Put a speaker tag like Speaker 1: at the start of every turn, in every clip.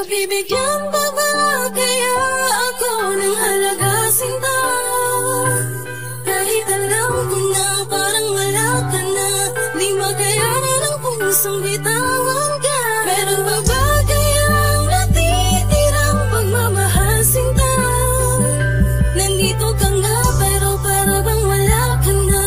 Speaker 1: Pagbibigyan pa ba kaya ako ng halaga sinta? Kahit alam ko na parang wala ka na, di makayanan ang pusong bitawan ka. Meron pa ba kayang natitirang pagmamahal sinta? Nandito ka nga pero para bang wala ka na.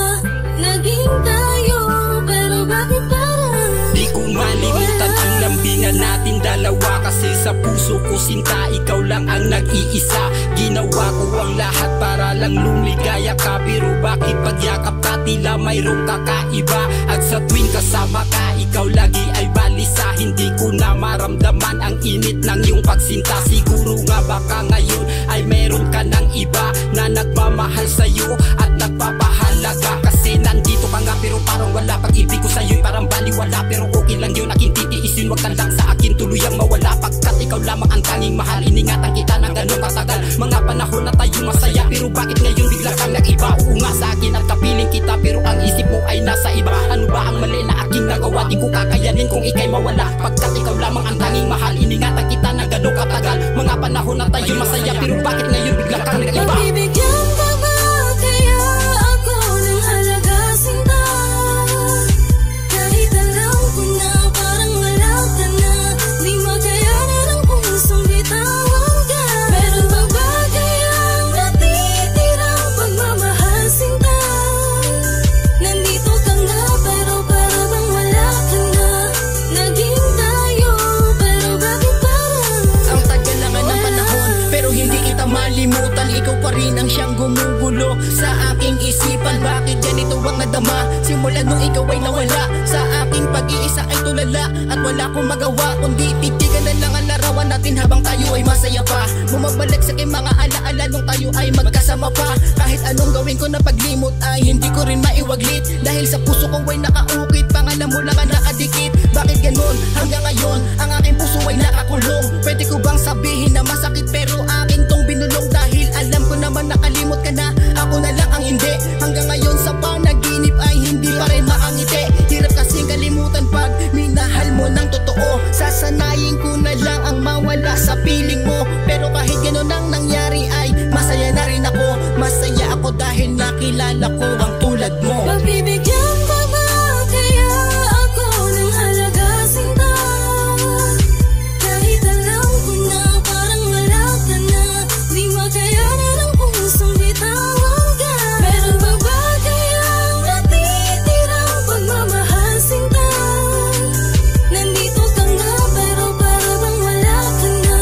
Speaker 1: Naging tayo pero bakit parang
Speaker 2: di ko malimutan ang lambingan natin dalawa. Kasi sa puso ko sinta, ikaw lang ang nag-iisa. Ginawa ko ang lahat para lang lumigaya ka. Pero bakit pagyakap ka tila mayroong kakaiba? At sa tuwing kasama ka, ikaw lagi ay balisa. Hindi ko na maramdaman ang init ng iyong pagsinta. Siguro nga baka ngayon ay meron ka ng iba na nagmamahal sa'yo at nagpapahalaga. Kasi nandito ka nga pero parang wala. Pag-ibig ko sa'yo'y parang baliwala. Pero okay lang yun, aking titiis yun. Wag ka lang sa akin tuluyang mawala. Pagkat ikaw lamang ang tanging mahal, iningatan kita ng ganong katagal. Mga panahon na tayo masaya, pero bakit ngayon bigla kang nag-iba? Oo nga sa akin at kapiling kita, pero ang isip mo ay nasa iba. Ano ba ang mali na aking nagawa? Di ko kakayanin kung ika'y mawala. Pagkat ikaw lamang ang tanging mahal, iningatan kita ng ganong katagal. Mga panahon na tayo masaya, pero bakit ngayon bigla kang nag-iba?
Speaker 1: pagbibigyan pa ba kaya ako ng halaga sinta? Kahit alam ko na parang wala ka na, di makayanan ang pusong bitawan ka. Meron pa ba kayang natitirang pagmamahal sinta? Nandito ka nga pero para bang wala ka na. Naging tayo pero bakit parang
Speaker 3: ang tagal na nga ng panahon, pero hindi kita malimutan. Ikaw pa rin ang siyang gumugulo sa aking isipan. Bakit ganito ang nadama? Simula nung ikaw ay nawala, sa aking pag-iisa ay tulala. At wala akong magawa kundi titigan na lang ang larawan natin habang tayo ay masaya pa. Bumabalik sa aking mga alaala nung tayo ay magkasama pa. Kahit anong gawin ko na paglimot ay hindi ko rin maiwaglit. Dahil sa puso ko ay nakaukit, pangalan mo lang ang nakadikit. Bakit ganon? Hanggang ngayon ang aking puso ay nakakulong. Pwede ko bang sabihin na masakit pero akin tong binulong? Dahil alam ko naman nakalimot ka na, ako na lang ang hindi. Hanggang ngayon sa panaginip ay hindi pa rin makangiti. Hirap kasing kalimutan pag minahal mo ng totoo. Sasanayin ko na lang ang mawala sa piling mo. Pero kahit ganon ang nangyari ay masaya na rin ako. Masaya ako dahil nakilala ko ang tulad mo.
Speaker 1: pagbibigyan pa ba kaya ako ng halaga sinta? Kahit alam ko na parang wala ka na, di makayanan ang pusong bitawan ka. Meron pa ba kayang natitirang pagmamahal sinta? Nandito ka nga pero para bang wala ka na.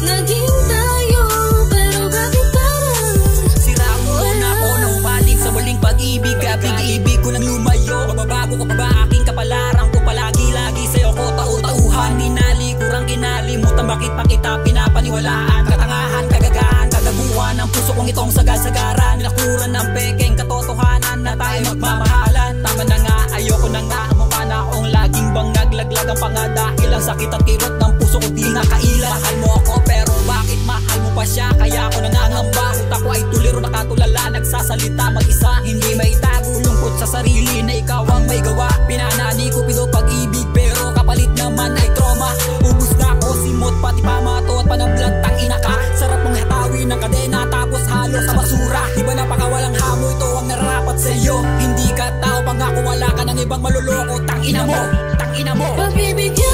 Speaker 1: Naging tayo pero bakit parang
Speaker 2: Sira mo na ako ng balik sa muling pag-ibig. Kapig-ibig ko nang lumayo, mababago ka pa ba aking kapalaran ko? Palagi-lagi sa'yo ko tau-tauhan. Ninalikurang kinalimutan, bakit pa kita pinapaniwalaan? Katangahan, kagagahan, kagaguhan ng puso kong itong sagasagaran. Nilakuran ng pekeng katotohanan na tayo magmamahalan. Tama na nga, ayoko na nga, mukha na akong laging bangag. Laglag ang panga dahil ang sakit at kirot ng puso ko di nakailan. Mahal mo ako pero bakit mahal mo pa siya? Kaya ako nangangamba, utak ko ay tuliro nakatulala. Nagsasalita mag-isa, hindi may tago. Lungkot sa sarili na ikaw ang may gawa. Pinanani ko pito pag-ibig pero kapalit naman ay trauma. Ubus na ako, simot pati pamato at panablang tangina ka. Sarap mong hatawin ng kadena tapos halo sa basura. Diba napakawalang hamo, ito ang nararapat sa'yo. Hindi ka tao, pangako wala ka ng ibang maluloko. Tangina mo, tangina mo.
Speaker 1: pagbibigyan